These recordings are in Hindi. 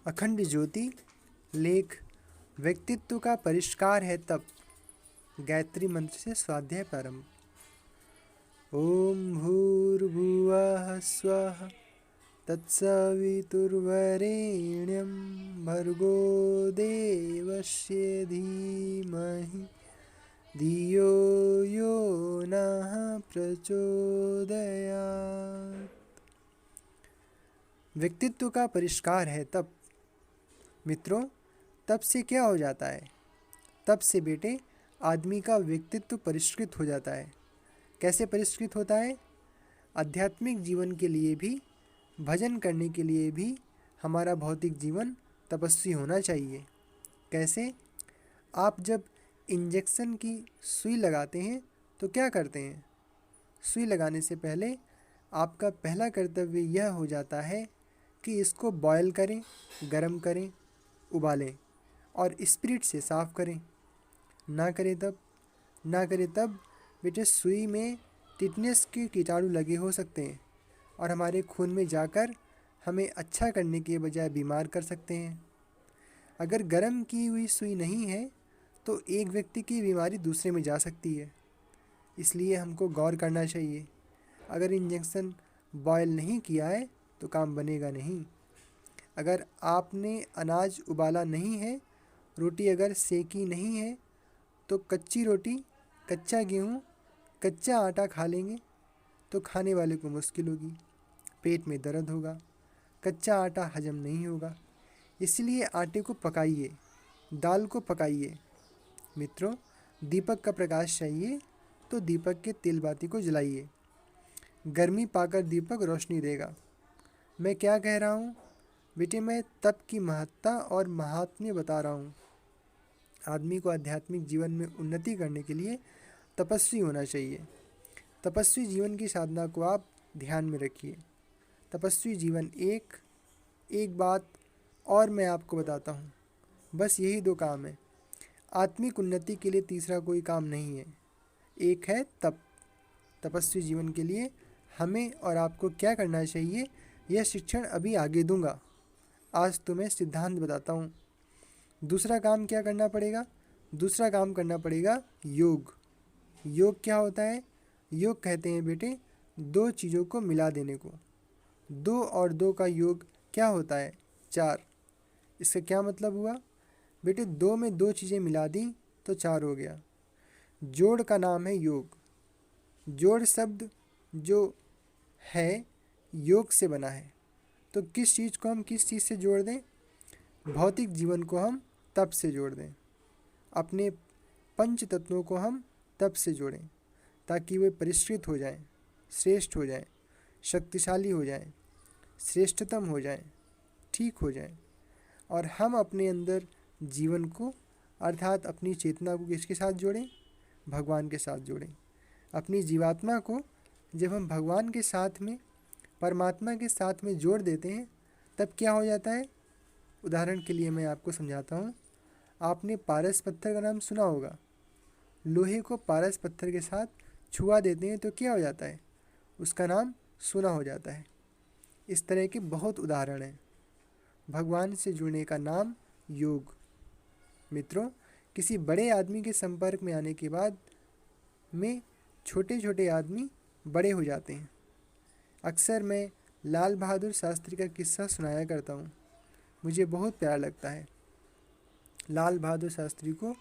अखंड ज्योति। लेख व्यक्तित्व का परिष्कार है तब। गायत्री मंत्र से स्वाध्याय प्रारंभ। ओम भूर्भुवः स्वः तत्सवितुर्वरेण्यं भर्गो देवस्य धीमहि धियो यो नः प्रचोदयात्। व्यक्तित्व का परिष्कार है तप। मित्रों, तप से क्या हो जाता है? तप से बेटे आदमी का व्यक्तित्व परिष्कृत हो जाता है। कैसे परिष्कृत होता है? आध्यात्मिक जीवन के लिए भी, भजन करने के लिए भी हमारा भौतिक जीवन तपस्वी होना चाहिए। कैसे? आप जब इंजेक्शन की सुई लगाते हैं तो क्या करते हैं? सुई लगाने से पहले आपका पहला कर्तव्य यह हो जाता है कि इसको बॉयल करें, गरम करें, उबालें और स्पिरिट से साफ़ करें। ना करें तब बेटे सुई में टिटनेस के कीटाणु लगे हो सकते हैं और हमारे खून में जाकर हमें अच्छा करने के बजाय बीमार कर सकते हैं। अगर गर्म की हुई सुई नहीं है तो एक व्यक्ति की बीमारी दूसरे में जा सकती है। इसलिए हमको गौर करना चाहिए। अगर इंजेक्शन बॉयल नहीं किया है तो काम बनेगा नहीं। अगर आपने अनाज उबाला नहीं है, रोटी अगर सेकी नहीं है तो कच्ची रोटी, कच्चा गेहूँ, कच्चा आटा खा लेंगे तो खाने वाले को मुश्किल होगी, पेट में दर्द होगा, कच्चा आटा हजम नहीं होगा। इसलिए आटे को पकाइए, दाल को पकाइए। मित्रों, दीपक का प्रकाश चाहिए तो दीपक के तेल बाती को जलाइए। गर्मी पाकर दीपक रोशनी देगा। मैं क्या कह रहा हूँ बेटे? मैं तप की महत्ता और महात्म्य बता रहा हूँ। आदमी को आध्यात्मिक जीवन में उन्नति करने के लिए तपस्वी होना चाहिए। तपस्वी जीवन की साधना को आप ध्यान में रखिए। तपस्वी जीवन एक बात और मैं आपको बताता हूँ। बस यही 2 काम है। आत्मिक उन्नति के लिए तीसरा कोई काम नहीं है। एक है तप। तपस्वी जीवन के लिए हमें और आपको क्या करना चाहिए, यह शिक्षण अभी आगे दूंगा। आज तो मैं सिद्धांत बताता हूँ। दूसरा काम क्या करना पड़ेगा? दूसरा काम करना पड़ेगा योग। योग क्या होता है? योग कहते हैं बेटे 2 चीज़ों को मिला देने को। 2 और 2 का योग क्या होता है? 4। इसका क्या मतलब हुआ बेटे? 2 में 2 चीज़ें मिला दी तो 4 हो गया। जोड़ का नाम है योग। जोड़ शब्द जो है योग से बना है। तो किस चीज़ को हम किस चीज़ से जोड़ दें? भौतिक जीवन को हम तप से जोड़ दें। अपने पंच तत्वों को हम तप से जोड़ें ताकि वे परिष्कृत हो जाएं, श्रेष्ठ हो जाएं, शक्तिशाली हो जाएं, श्रेष्ठतम हो जाएं, ठीक हो जाएं। और हम अपने अंदर जीवन को अर्थात अपनी चेतना को किसके साथ जोड़ें? भगवान के साथ जोड़ें। अपनी जीवात्मा को जब हम भगवान के साथ में, परमात्मा के साथ में जोड़ देते हैं तब क्या हो जाता है? उदाहरण के लिए मैं आपको समझाता हूँ। आपने पारस पत्थर का नाम सुना होगा। लोहे को पारस पत्थर के साथ छुआ देते हैं तो क्या हो जाता है? उसका नाम सोना हो जाता है। इस तरह के बहुत उदाहरण हैं। भगवान से जुड़ने का नाम योग। मित्रों, किसी बड़े आदमी के संपर्क में आने के बाद में छोटे छोटे आदमी बड़े हो जाते हैं। अक्सर मैं लाल बहादुर शास्त्री का किस्सा सुनाया करता हूँ। मुझे बहुत प्यारा लगता है। लाल बहादुर शास्त्री को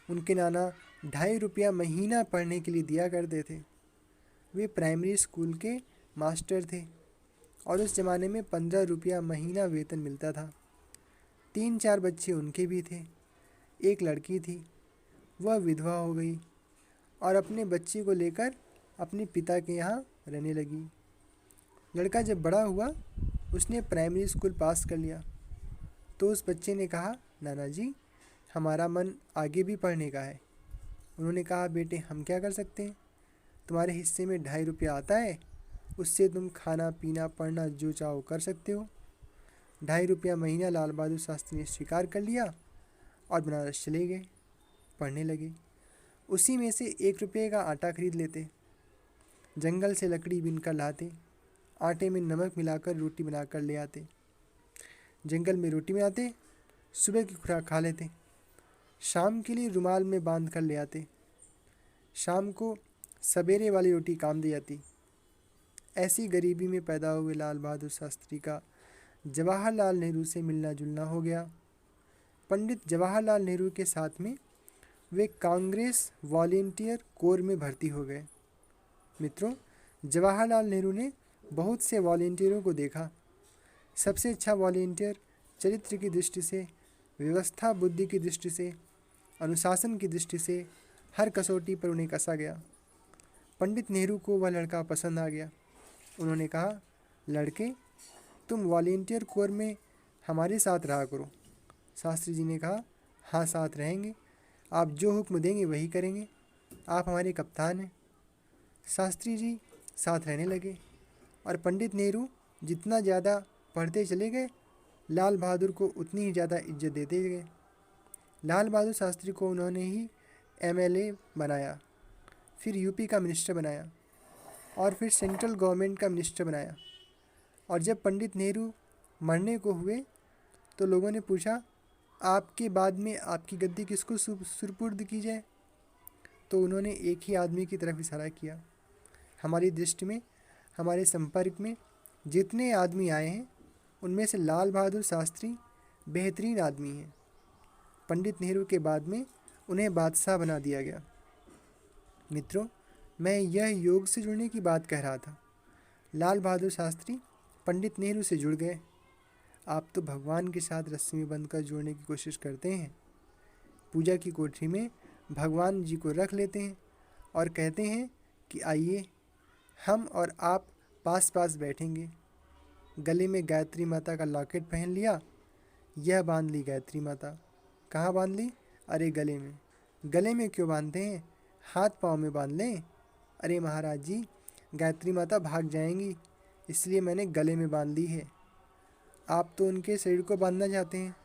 उनके नाना 2.5 रुपया महीना पढ़ने के लिए दिया करते थे। वे प्राइमरी स्कूल के मास्टर थे और उस ज़माने में 15 रुपया महीना वेतन मिलता था। 3-4 बच्चे उनके भी थे। एक लड़की थी, वह विधवा हो गई और अपने बच्चे को लेकर अपने पिता के यहाँ रहने लगी। लड़का जब बड़ा हुआ उसने प्राइमरी स्कूल पास कर लिया तो उस बच्चे ने कहा, नाना जी हमारा मन आगे भी पढ़ने का है। उन्होंने कहा, बेटे हम क्या कर सकते हैं? तुम्हारे हिस्से में 2.5 रुपया आता है, उससे तुम खाना पीना पढ़ना जो चाहो कर सकते हो। 2.5 रुपया महीना लाल बहादुर शास्त्री ने स्वीकार कर लिया और बनारस चले गए, पढ़ने लगे। उसी में से 1 रुपये का आटा खरीद लेते, जंगल से लकड़ी बीन कर लाते, आटे में नमक मिलाकर रोटी बनाकर ले आते। जंगल में रोटी बनाते, सुबह की खुराक खा लेते, शाम के लिए रुमाल में बांध कर ले आते, शाम को सवेरे वाली रोटी काम दे जाती। ऐसी गरीबी में पैदा हुए लाल बहादुर शास्त्री का जवाहरलाल नेहरू से मिलना जुलना हो गया। पंडित जवाहरलाल नेहरू के साथ में वे कांग्रेस वॉलेंटियर कोर में भर्ती हो गए। मित्रों, जवाहरलाल नेहरू ने बहुत से वॉलेंटियरों को देखा। सबसे अच्छा वॉलेंटियर चरित्र की दृष्टि से, व्यवस्था बुद्धि की दृष्टि से, अनुशासन की दृष्टि से हर कसौटी पर उन्हें कसा गया। पंडित नेहरू को वह लड़का पसंद आ गया। उन्होंने कहा, लड़के, तुम वॉलेंटियर कोर में हमारे साथ रहा करो। शास्त्री जी ने कहा, हाँ, साथ रहेंगे, आप जो हुक्म देंगे वही करेंगे, आप हमारे कप्तान हैं। शास्त्री जी साथ रहने लगे और पंडित नेहरू जितना ज़्यादा पढ़ते चले गए, लाल बहादुर को उतनी ही ज़्यादा इज्जत देते गए। लाल बहादुर शास्त्री को उन्होंने ही एमएलए बनाया, फिर यूपी का मिनिस्टर बनाया और फिर सेंट्रल गवर्नमेंट का मिनिस्टर बनाया। और जब पंडित नेहरू मरने को हुए तो लोगों ने पूछा, आपके बाद में आपकी गद्दी किसको सुपुर्द की जाए? तो उन्होंने एक ही आदमी की तरफ इशारा किया। हमारी दृष्टि में, हमारे संपर्क में जितने आदमी आए हैं उनमें से लाल बहादुर शास्त्री बेहतरीन आदमी हैं। पंडित नेहरू के बाद में उन्हें बादशाह बना दिया गया। मित्रों, मैं यह योग से जुड़ने की बात कह रहा था। लाल बहादुर शास्त्री पंडित नेहरू से जुड़ गए। आप तो भगवान के साथ रस्सी में बंधकर जोड़ने की कोशिश करते हैं। पूजा की कोठरी में भगवान जी को रख लेते हैं और कहते हैं कि आइए, हम और आप पास पास बैठेंगे। गले में गायत्री माता का लॉकेट पहन लिया, यह बांध ली गायत्री माता। कहाँ बांध ली? अरे गले में। गले में क्यों बांधते हैं? हाथ पाँव में बांध लें। अरे महाराज जी, गायत्री माता भाग जाएंगी, इसलिए मैंने गले में बांध ली है। आप तो उनके शरीर को बांधना चाहते हैं,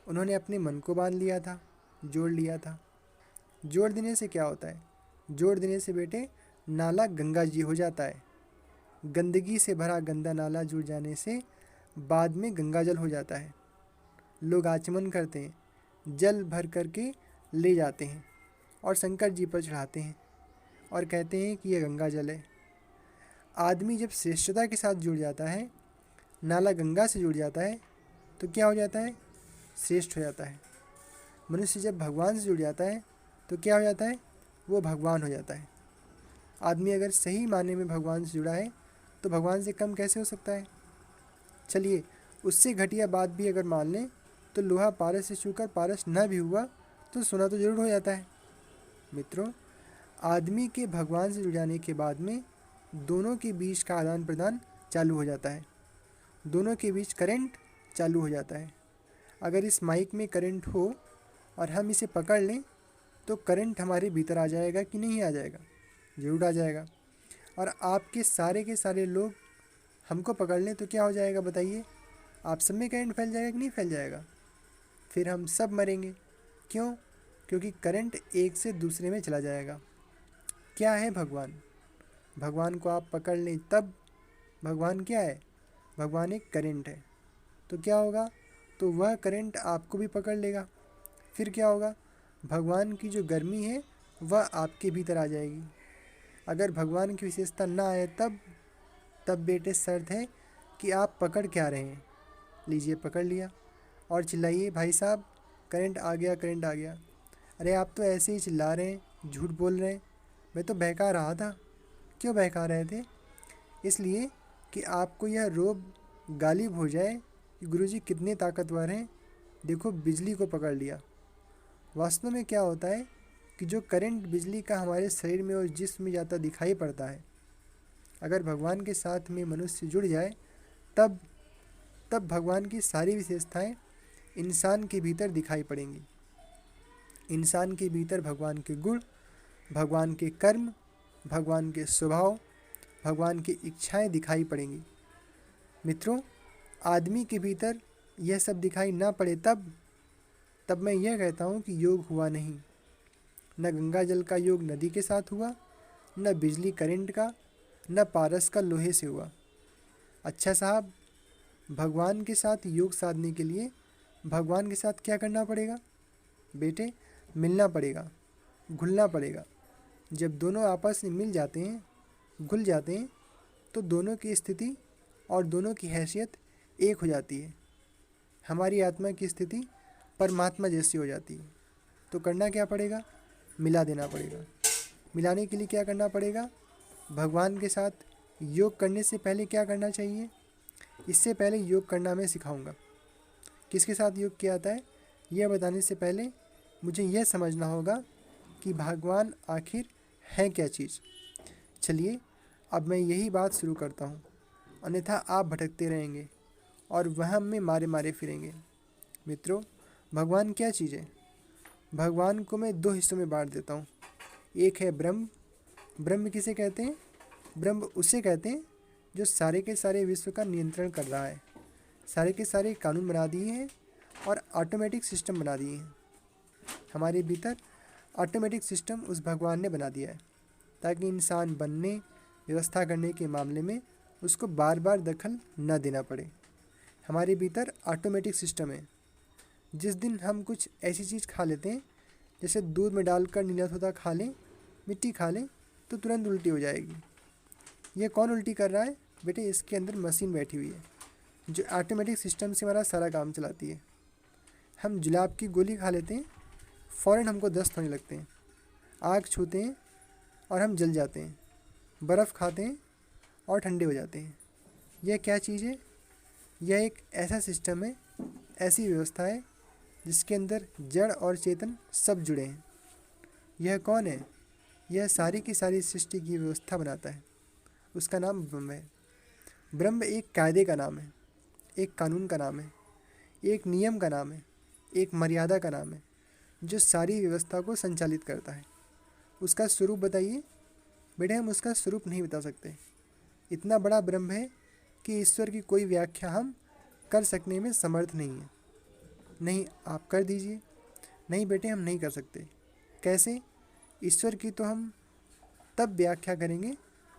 उन्होंने अपने मन को बांध लिया था, जोड़ लिया था। जोड़ देने से क्या होता है? जोड़ देने से बेटे नाला गंगा जी हो जाता है। गंदगी से भरा गंदा नाला जुड़ जाने से बाद में गंगा जल हो जाता है। लोग आचमन करते हैं, जल भर करके ले जाते हैं और शंकर जी पर चढ़ाते हैं और कहते हैं कि यह गंगा जल है। आदमी जब श्रेष्ठता के साथ जुड़ जाता है, नाला गंगा से जुड़ जाता है, तो क्या हो जाता है? श्रेष्ठ हो जाता है। मनुष्य जब भगवान से जुड़ जाता है तो क्या हो जाता है? वो भगवान हो जाता है। आदमी अगर सही मायने में भगवान से जुड़ा है तो भगवान से कम कैसे हो सकता है? चलिए, उससे घटिया बात भी अगर मान लें तो लोहा पारस से छूकर पारस न भी हुआ तो सोना तो जरूर हो जाता है। मित्रों, आदमी के भगवान से जुड़ जाने के बाद में दोनों के बीच का आदान प्रदान चालू हो जाता है, दोनों के बीच करंट चालू हो जाता है। अगर इस माइक में करंट हो और हम इसे पकड़ लें तो करंट हमारे भीतर आ जाएगा कि नहीं आ जाएगा? ज़रूर आ जाएगा। और आपके सारे के सारे लोग हमको पकड़ लें तो क्या हो जाएगा बताइए? आप सब में करंट फैल जाएगा कि नहीं फैल जाएगा? फिर हम सब मरेंगे। क्यों? क्योंकि करंट एक से दूसरे में चला जाएगा। क्या है भगवान? भगवान को आप पकड़ लें तब भगवान क्या है? भगवान एक करंट है। तो क्या होगा? तो वह करंट आपको भी पकड़ लेगा। फिर क्या होगा? भगवान की जो गर्मी है वह आपके भीतर आ जाएगी। अगर भगवान की विशेषता ना आए तब बेटे शर्त है कि आप पकड़ क्या रहे हैं। लीजिए, पकड़ लिया और चिल्लाइए, भाई साहब करंट आ गया, करंट आ गया। अरे आप तो ऐसे ही चिल्ला रहे हैं, झूठ बोल रहे हैं। मैं तो बहका रहा था। क्यों बहका रहे थे? इसलिए कि आपको यह रोब गालिब हो जाए कि गुरुजी कितने ताकतवर हैं, देखो बिजली को पकड़ लिया। वास्तव में क्या होता है कि जो करंट बिजली का हमारे शरीर में और जिस्म में जाता दिखाई पड़ता है, अगर भगवान के साथ में मनुष्य जुड़ जाए तब भगवान की सारी विशेषताएं इंसान के भीतर दिखाई पड़ेंगी। इंसान के भीतर भगवान के गुण, भगवान के कर्म, भगवान के स्वभाव, भगवान की इच्छाएं दिखाई पड़ेंगी। मित्रों, आदमी के भीतर यह सब दिखाई ना पड़े तब मैं यह कहता हूँ कि योग हुआ नहीं। न गंगा जल का योग नदी के साथ हुआ, न बिजली करंट का, न पारस का लोहे से हुआ। अच्छा साहब, भगवान के साथ योग साधने के लिए भगवान के साथ क्या करना पड़ेगा बेटे? मिलना पड़ेगा, घुलना पड़ेगा। जब दोनों आपस में मिल जाते हैं, घुल जाते हैं, तो दोनों की स्थिति और दोनों की हैसियत एक हो जाती है। हमारी आत्मा की स्थिति परमात्मा जैसी हो जाती है। तो करना क्या पड़ेगा? मिला देना पड़ेगा। मिलाने के लिए क्या करना पड़ेगा? भगवान के साथ योग करने से पहले क्या करना चाहिए? इससे पहले योग करना मैं सिखाऊंगा। किसके साथ योग किया जाता है यह बताने से पहले मुझे यह समझना होगा कि भगवान आखिर है क्या चीज़। चलिए अब मैं यही बात शुरू करता हूँ, अन्यथा आप भटकते रहेंगे और वहम में मारे मारे फिरेंगे। मित्रों, भगवान क्या चीज़ है? भगवान को मैं दो हिस्सों में बांट देता हूँ। एक है ब्रह्म। ब्रह्म किसे कहते हैं? ब्रह्म उसे कहते हैं जो सारे के सारे विश्व का नियंत्रण कर रहा है, सारे के सारे कानून बना दिए हैं और ऑटोमेटिक सिस्टम बना दिए हैं। हमारे भीतर ऑटोमेटिक सिस्टम उस भगवान ने बना दिया है ताकि इंसान बनने, व्यवस्था करने के मामले में उसको बार बार दखल न देना पड़े। हमारे भीतर ऑटोमेटिक सिस्टम है। जिस दिन हम कुछ ऐसी चीज़ खा लेते हैं, जैसे दूध में डालकर नीला तोता खा लें, मिट्टी खा लें, तो तुरंत उल्टी हो जाएगी। ये कौन उल्टी कर रहा है बेटे? इसके अंदर मशीन बैठी हुई है जो ऑटोमेटिक सिस्टम से हमारा सारा काम चलाती है। हम जुलाब की गोली खा लेते हैं, फ़ौरन हमको दस्त होने लगते हैं। आग छूते हैं और हम जल जाते हैं। बर्फ़ खाते हैं और ठंडे हो जाते हैं। यह क्या चीज़ है? यह एक ऐसा सिस्टम है, ऐसी व्यवस्था है जिसके अंदर जड़ और चेतन सब जुड़े हैं। यह कौन है? यह सारी की सारी सृष्टि की व्यवस्था बनाता है। उसका नाम ब्रह्म है। ब्रह्म एक कायदे का नाम है, एक कानून का नाम है, एक नियम का नाम है, एक मर्यादा का नाम है जो सारी व्यवस्था को संचालित करता है। उसका स्वरूप बताइए बेटे? हम उसका स्वरूप नहीं बता सकते। इतना बड़ा ब्रह्म है कि ईश्वर की कोई व्याख्या हम कर सकने में समर्थ नहीं है। नहीं, आप कर दीजिए। नहीं बेटे, हम नहीं कर सकते। कैसे? ईश्वर की तो हम तब व्याख्या करेंगे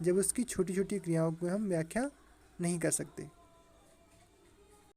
जब उसकी छोटी छोटी क्रियाओं को हम व्याख्या नहीं कर सकते।